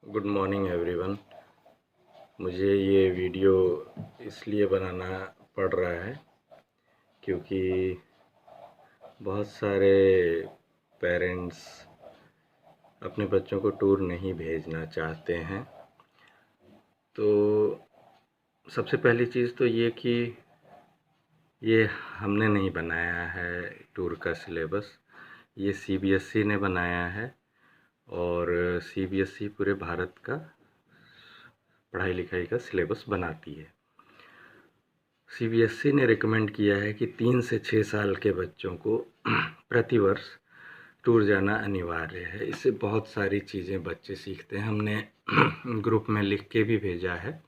Good morning everyone. मुझे ये video इसलिए बनाना पड़ रहा है क्योंकि बहुत सारे पेरेंट्स अपने बच्चों को टूर नहीं भेजना चाहते हैं। तो सबसे पहली चीज़ तो ये कि ये हमने नहीं बनाया है टूर का सिलेबस, ये सीबीएसई ने बनाया है। और सीबीएसई पूरे भारत का पढ़ाई लिखाई का सिलेबस बनाती है। सीबीएसई ने रिकमेंड किया है कि 3 से 6 साल के बच्चों को प्रतिवर्ष टूर जाना अनिवार्य है। इससे बहुत सारी चीज़ें बच्चे सीखते हैं। हमने ग्रुप में लिख के भी भेजा है।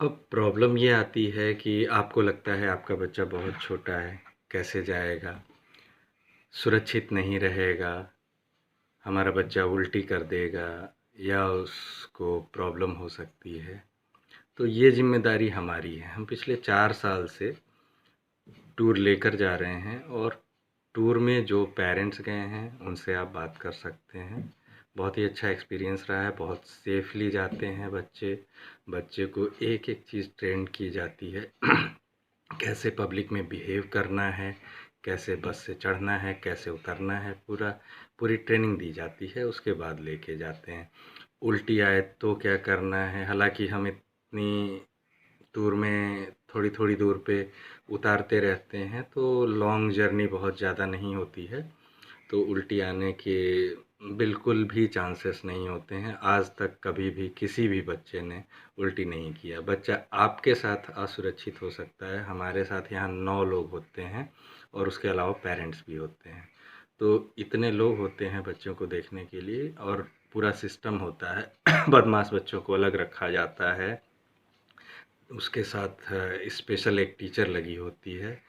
अब प्रॉब्लम ये आती है कि आपको लगता है आपका बच्चा बहुत छोटा है, कैसे जाएगा, सुरक्षित नहीं रहेगा, हमारा बच्चा उल्टी कर देगा या उसको प्रॉब्लम हो सकती है। तो ये जिम्मेदारी हमारी है। हम पिछले 4 साल से टूर लेकर जा रहे हैं और टूर में जो पेरेंट्स गए हैं उनसे आप बात कर सकते हैं। बहुत ही अच्छा एक्सपीरियंस रहा है। बहुत सेफली जाते हैं बच्चे को एक एक चीज़ ट्रेन की जाती है कैसे पब्लिक में बिहेव करना है, कैसे बस से चढ़ना है, कैसे उतरना है, पूरी ट्रेनिंग दी जाती है। उसके बाद लेके जाते हैं। उल्टी आए तो क्या करना है। हालांकि हम इतनी टूर में थोड़ी थोड़ी दूर पे उतारते रहते हैं तो लॉन्ग जर्नी बहुत ज़्यादा नहीं होती है, तो उल्टी आने के बिल्कुल भी चांसेस नहीं होते हैं। आज तक कभी भी किसी भी बच्चे ने उल्टी नहीं किया। बच्चा आपके साथ असुरक्षित हो सकता है, हमारे साथ यहाँ 9 लोग होते हैं और उसके अलावा पेरेंट्स भी होते हैं। तो इतने लोग होते हैं बच्चों को देखने के लिए और पूरा सिस्टम होता है बदमाश बच्चों को अलग रखा जाता है, उसके साथ स्पेशल एक टीचर लगी होती है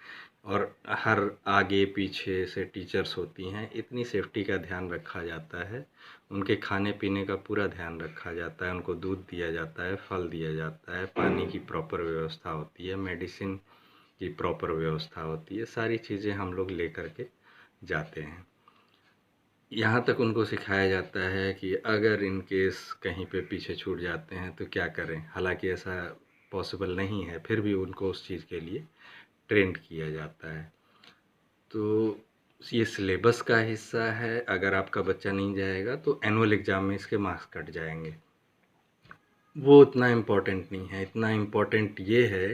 और हर आगे पीछे से टीचर्स होती हैं। इतनी सेफ्टी का ध्यान रखा जाता है, उनके खाने पीने का पूरा ध्यान रखा जाता है। उनको दूध दिया जाता है, फल दिया जाता है, पानी की प्रॉपर व्यवस्था होती है, मेडिसिन की प्रॉपर व्यवस्था होती है। सारी चीज़ें हम लोग लेकर के जाते हैं। यहाँ तक उनको सिखाया जाता है कि अगर इन केस कहीं पे पीछे छूट जाते हैं तो क्या करें। हालांकि ऐसा पॉसिबल नहीं है, फिर भी उनको उस चीज़ के लिए ट्रेंड किया जाता है। तो ये सिलेबस का हिस्सा है। अगर आपका बच्चा नहीं जाएगा तो एनुअल एग्ज़ाम में इसके मार्क्स कट जाएंगे। वो उतना इम्पोर्टेंट नहीं है। इतना इम्पोर्टेंट ये है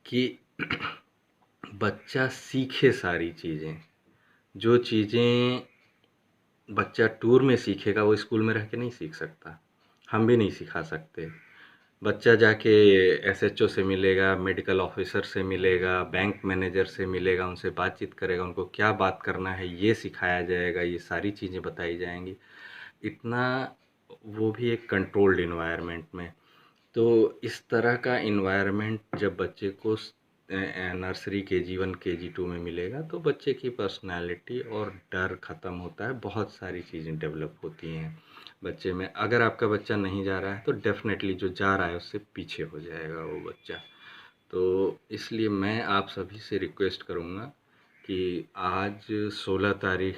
कि बच्चा सीखे सारी चीज़ें। जो चीज़ें बच्चा टूर में सीखेगा वो स्कूल में रह के नहीं सीख सकता, हम भी नहीं सिखा सकते। बच्चा जाके एसएचओ से मिलेगा, मेडिकल ऑफिसर से मिलेगा, बैंक मैनेजर से मिलेगा, उनसे बातचीत करेगा, उनको क्या बात करना है ये सिखाया जाएगा, ये सारी चीज़ें बताई जाएंगी। इतना वो भी एक कंट्रोल्ड इन्वायरमेंट में। तो इस तरह का इन्वायरमेंट जब बच्चे को नर्सरी KG1 KG2 में मिलेगा तो बच्चे की पर्सनालिटी और डर ख़त्म होता है। बहुत सारी चीज़ें डेवलप होती हैं बच्चे में। अगर आपका बच्चा नहीं जा रहा है तो डेफिनेटली जो जा रहा है उससे पीछे हो जाएगा वो बच्चा। तो इसलिए मैं आप सभी से रिक्वेस्ट करूँगा कि आज 16 तारीख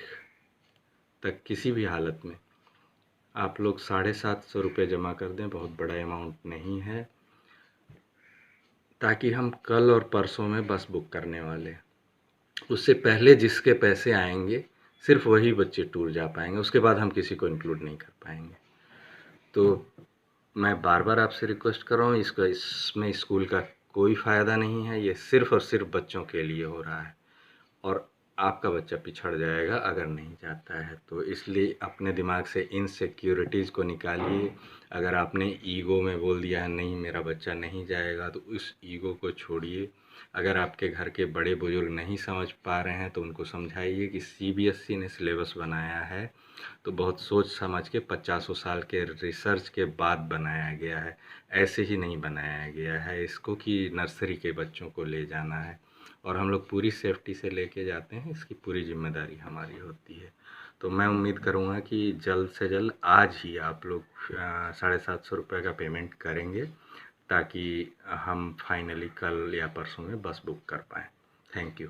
तक किसी भी हालत में आप लोग 750 रुपये जमा कर दें। बहुत बड़ा अमाउंट नहीं है, ताकि हम कल और परसों में बस बुक करने वाले हैं। उससे पहले जिसके पैसे आएंगे सिर्फ वही बच्चे टूर जा पाएंगे, उसके बाद हम किसी को इंक्लूड नहीं कर पाएंगे। तो मैं बार बार आपसे रिक्वेस्ट कर रहा हूँ, इसमें स्कूल का कोई फ़ायदा नहीं है। ये सिर्फ और सिर्फ बच्चों के लिए हो रहा है और आपका बच्चा पिछड़ जाएगा अगर नहीं जाता है। तो इसलिए अपने दिमाग से इनसिक्योरिटीज़ को निकालिए। अगर आपने ईगो में बोल दिया है नहीं मेरा बच्चा नहीं जाएगा, तो उस ईगो को छोड़िए। अगर आपके घर के बड़े बुजुर्ग नहीं समझ पा रहे हैं तो उनको समझाइए कि सीबीएसई ने सिलेबस बनाया है तो बहुत सोच समझ के 50 साल के रिसर्च के बाद बनाया गया है। ऐसे ही नहीं बनाया गया है इसको कि नर्सरी के बच्चों को ले जाना है। और हम लोग पूरी सेफ्टी से लेके जाते हैं, इसकी पूरी जिम्मेदारी हमारी होती है। तो मैं उम्मीद करूँगा कि जल्द से जल्द आज ही आप लोग 750 रुपये का पेमेंट करेंगे, ताकि हम फाइनली कल या परसों में बस बुक कर पाएँ। Thank you.